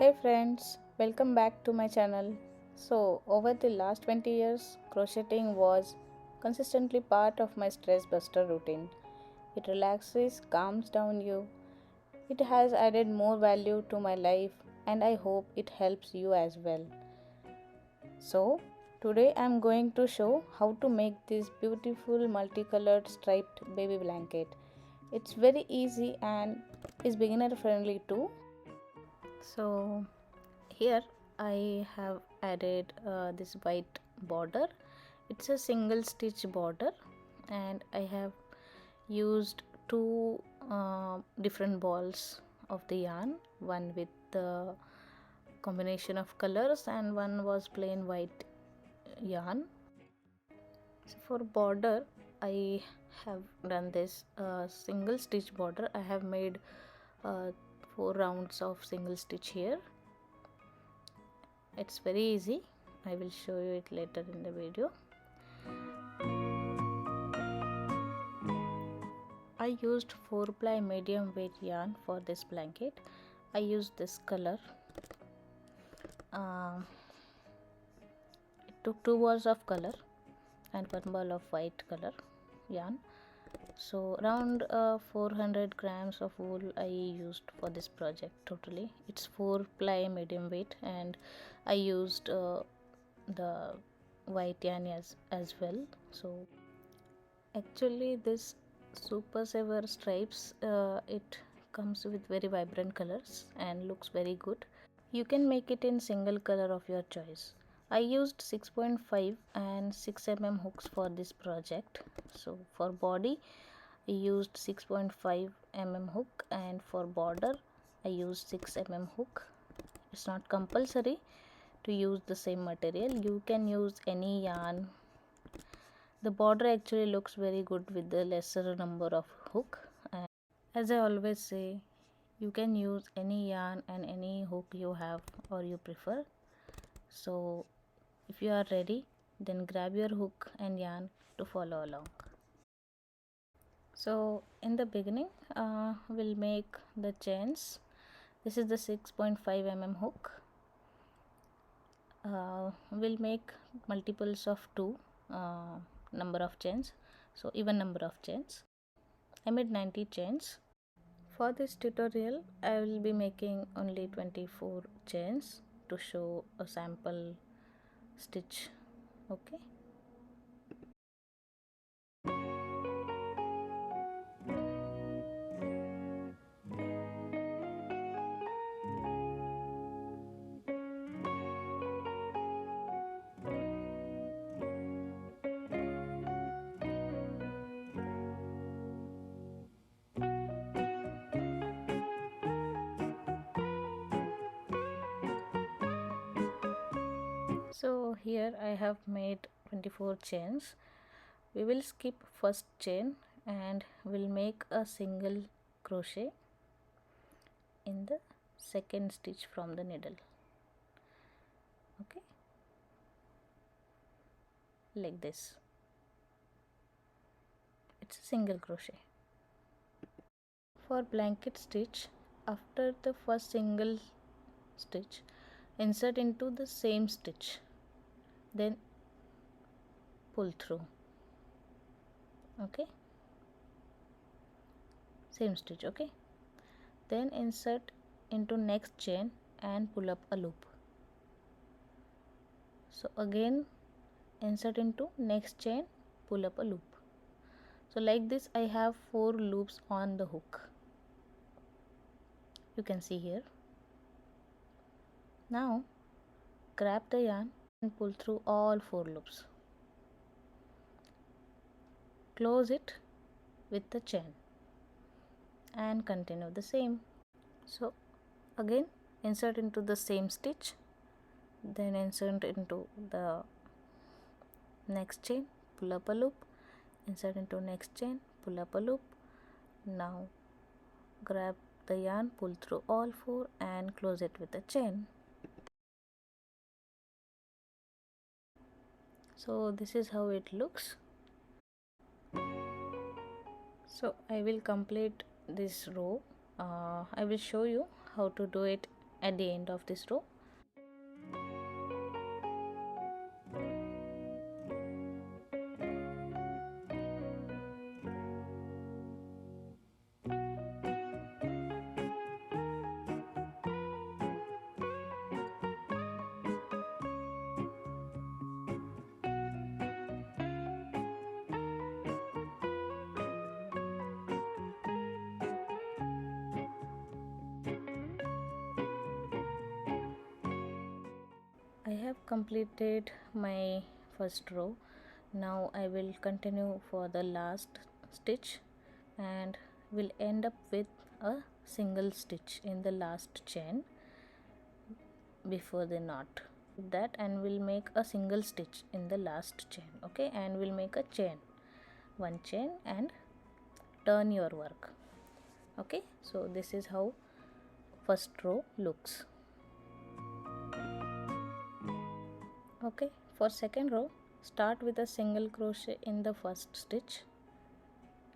Hey friends, welcome back to my channel. So, over the last 20 years, crocheting was consistently part of my stress buster routine. It relaxes, calms down you. It has added more value to my life and I hope it helps you as well. So, today I am going to show how to make this beautiful multicolored striped baby blanket. It's very easy and is beginner friendly too. So, here I have added this white border. It's a single stitch border and I have used two different balls of the yarn, one with the combination of colors and one was plain white yarn. So for border I have done this single stitch border. I have made uh, 4 rounds of single stitch here. It's very easy. I will show you it later in the video. I used 4-ply medium weight yarn for this blanket. I used this color. It took 2 balls of color and 1 ball of white color yarn. So around 400 grams of wool I used for this project totally. It's 4-ply medium weight and I used the white yarn as well. So actually this super saver stripes it comes with very vibrant colors and looks very good. You can make it in single color of your choice. I used 6.5 and 6 mm hooks for this project. So for body I used 6.5 mm hook and for border I used 6 mm hook. It's not compulsory to use the same material. You can use any yarn. The border actually looks very good with the lesser number of hook. And as I always say, you can use any yarn and any hook you have or you prefer. So if you are ready, then grab your hook and yarn to follow along. So in the beginning we'll make the chains. This is the 6.5 mm hook. We'll make multiples of 2 number of chains, so even number of chains. I made 90 chains. For this tutorial I will be making only 24 chains to show a sample stitch. Okay. So here I have made 24 chains. We will skip first chain and we'll make a single crochet in the second stitch from the needle. Okay, like this. It's a single crochet. For blanket stitch, after the first single stitch, insert into the same stitch, then pull through. Okay, same stitch. Okay, then insert into next chain and pull up a loop. So again insert into next chain, pull up a loop. So like this I have 4 loops on the hook. You can see here. Now grab the yarn and pull through all 4 loops. Close it with the chain and continue the same. So again insert into the same stitch, then insert into the next chain, pull up a loop, insert into next chain, pull up a loop. Now grab the yarn, pull through all 4 and close it with a chain. So this is how it looks. So I will complete this row. I will show you how to do it at the end of this row. I have completed my first row. Now I will continue for the last stitch and will end up with a single stitch in the last chain before the knot. That, and we'll make a single stitch in the last chain. Okay, and we'll make a chain, one chain, and turn your work. Okay, so this is how first row looks. Okay, for second row, start with a single crochet in the first stitch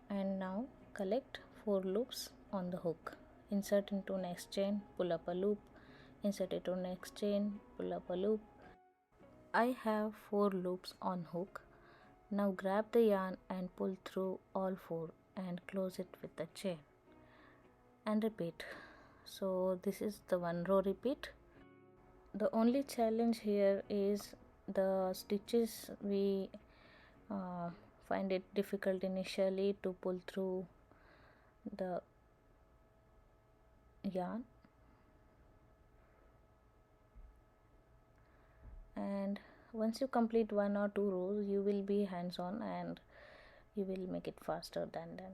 and now collect 4 loops on the hook. Insert into next chain, pull up a loop, insert into next chain, pull up a loop. I have 4 loops on hook. Now grab the yarn and pull through all 4 and close it with a chain and repeat. So this is the one row repeat. The only challenge here is the stitches. We find it difficult initially to pull through the yarn, and once you complete 1 or 2 rows you will be hands on and you will make it faster than that.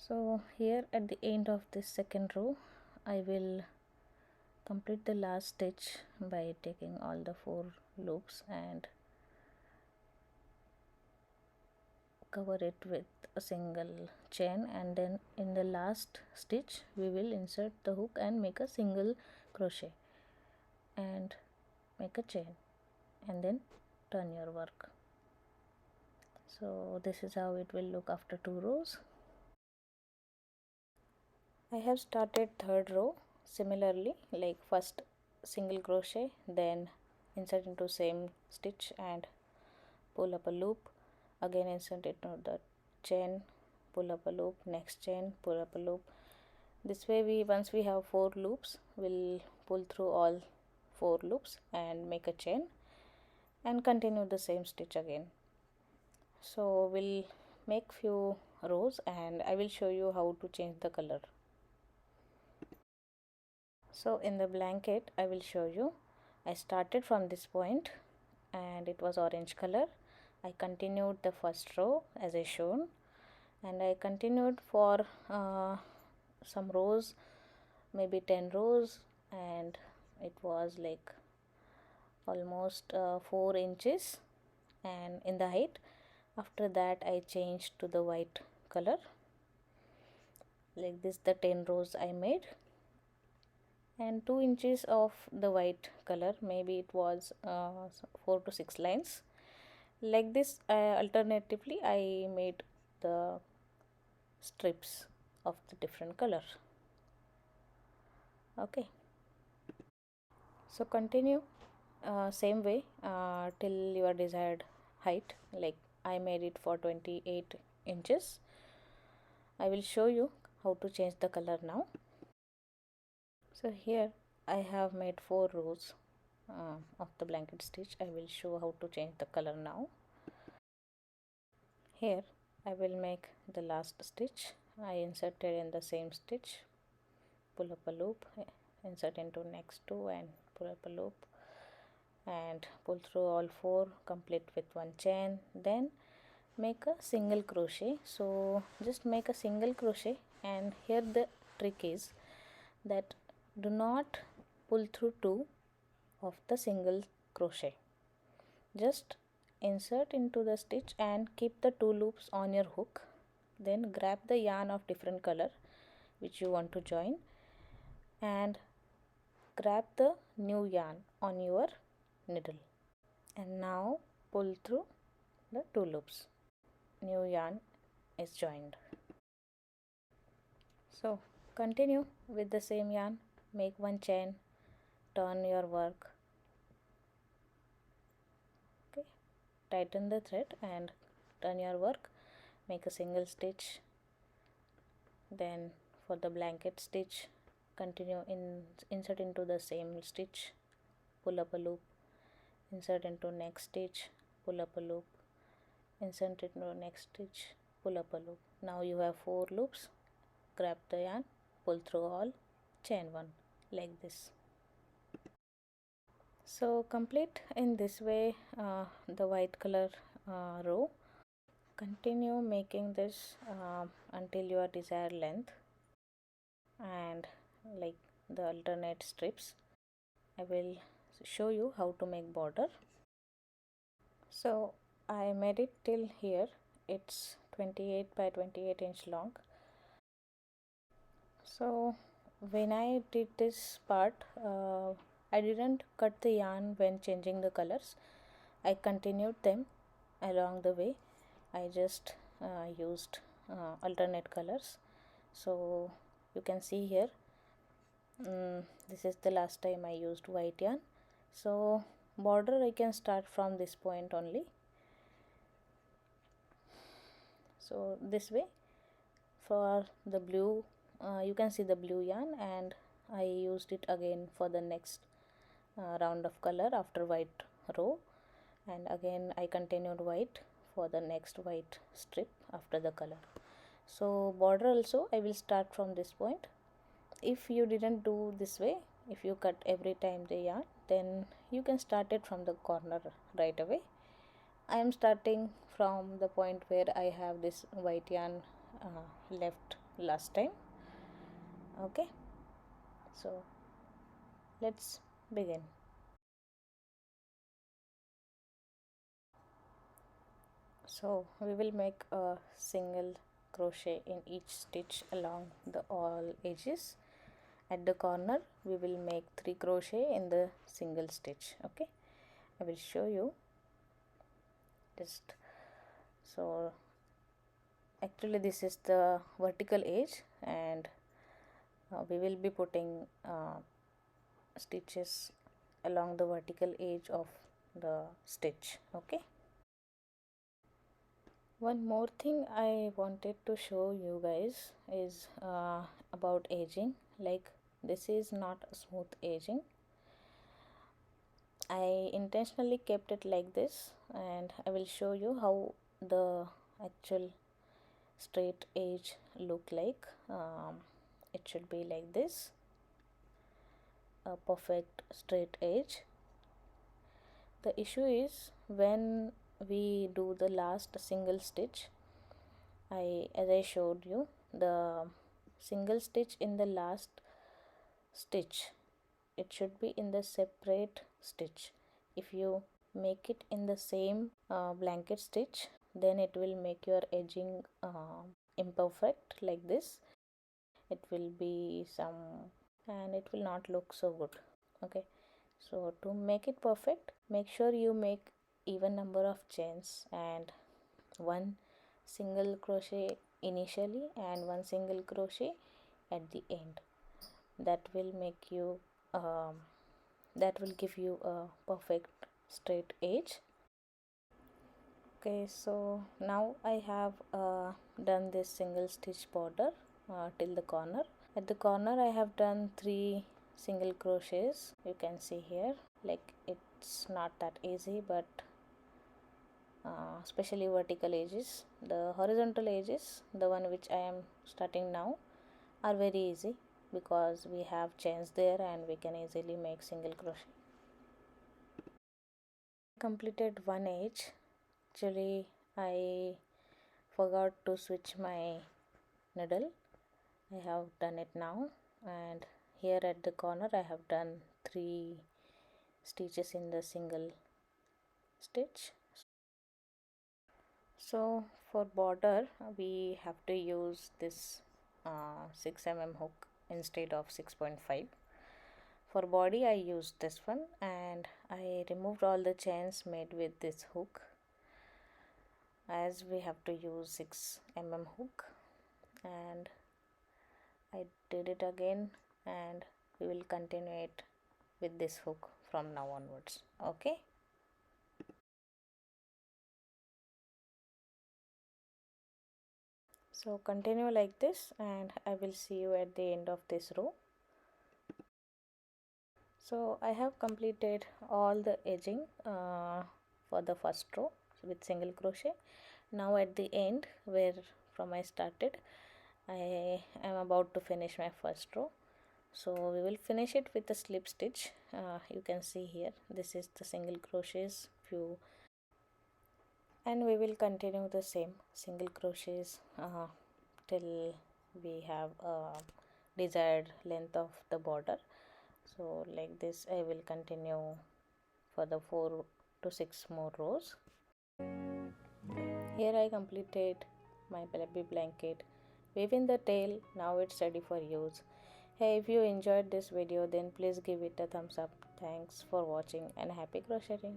So here at the end of this second row I will complete the last stitch by taking all the 4 loops and cover it with a single chain, and then in the last stitch we will insert the hook and make a single crochet and make a chain and then turn your work. So this is how it will look after 2 rows. I have started third row similarly, like first single crochet, then insert into same stitch and pull up a loop, again insert into the chain, pull up a loop, next chain, pull up a loop. This way we, once we have 4 loops, we'll pull through all 4 loops and make a chain and continue the same stitch again. So we'll make few rows and I will show you how to change the color. So in the blanket I will show you, I started from this point and it was orange color. I continued the first row as I shown and I continued for some rows, maybe 10 rows, and it was like almost 4 inches and in the height. After that I changed to the white color, like this the 10 rows I made, and 2 inches of the white color, maybe it was 4 to 6 lines. Like this alternatively I made the strips of the different color. Okay, so continue same way till your desired height. Like I made it for 28 inches. I will show you how to change the color now. So here I have made 4 rows of the blanket stitch. I will show how to change the color now. Here I will make the last stitch. I inserted in the same stitch, pull up a loop, insert into next 2 and pull up a loop and pull through all 4, complete with 1 chain, then make a single crochet. So just make a single crochet, and here the trick is that Do not pull through 2 of the single crochet. Just insert into the stitch and keep the 2 loops on your hook. Then grab the yarn of different color which you want to join and grab the new yarn on your needle, and now pull through the 2 loops. New yarn is joined. So continue with the same yarn, make one chain, turn your work, okay, tighten the thread and turn your work, make a single stitch. Then for the blanket stitch, continue insert into the same stitch, pull up a loop, insert into next stitch, pull up a loop, insert into next stitch, pull up a loop. Now you have 4 loops. Grab the yarn, pull through all, chain 1, like this. So complete in this way the white color row. Continue making this until your desired length, and like the alternate strips. I will show you how to make border. So I made it till here. It's 28 by 28 inch long. So when I did this part, I didn't cut the yarn when changing the colors. I continued them along the way. I just used alternate colors. So you can see here, this is the last time I used white yarn. So border I can start from this point only. So this way, for the blue, you can see the blue yarn, and I used it again for the next round of color after white row, and again I continued white for the next white strip after the color. So border also I will start from this point. If you didn't do this way, if you cut every time the yarn, then you can start it from the corner right away. I am starting from the point where I have this white yarn left last time. Okay, so let's begin. So we will make a single crochet in each stitch along the all edges. At the corner we will make 3 crochet in the single stitch. Okay, I will show you. Just so actually this is the vertical edge, and we will be putting stitches along the vertical edge of the stitch. Okay, one more thing I wanted to show you guys is about edging. Like, this is not a smooth edging. I intentionally kept it like this, and I will show you how the actual straight edge look like. It should be like this, a perfect straight edge. The issue is when we do the last single stitch, as I showed you, the single stitch in the last stitch, it should be in the separate stitch. If you make it in the same blanket stitch, then it will make your edging imperfect like this. It will be some, and it will not look so good. Okay, so to make it perfect, make sure you make even number of chains and one single crochet initially and one single crochet at the end. That will make you that will give you a perfect straight edge. Okay, so now I have done this single stitch border till the corner. At the corner I have done 3 single crochets. You can see here, like, it's not that easy, but especially vertical edges. The horizontal edges, the one which I am starting now, are very easy because we have chains there and we can easily make single crochet. Completed one edge. Actually I forgot to switch my needle. I have done it now, and here at the corner I have done 3 stitches in the single stitch. So for border we have to use this 6 mm hook instead of 6.5. For body I used this one, and I removed all the chains made with this hook, as we have to use 6 mm hook, and I did it again, and we will continue it with this hook from now onwards. Okay. So continue like this, and I will see you at the end of this row. So I have completed all the edging for the first row with single crochet. Now at the end, where from I started, I am about to finish my first row. So we will finish it with a slip stitch. You can see here, this is the single crochets few, and we will continue the same single crochets till we have a desired length of the border. So like this I will continue for the 4 to 6 more rows. Here I completed my baby blanket, weaving the tail. Now it's ready for use. Hey, if you enjoyed this video, then please give it a thumbs up. Thanks for watching and happy crocheting.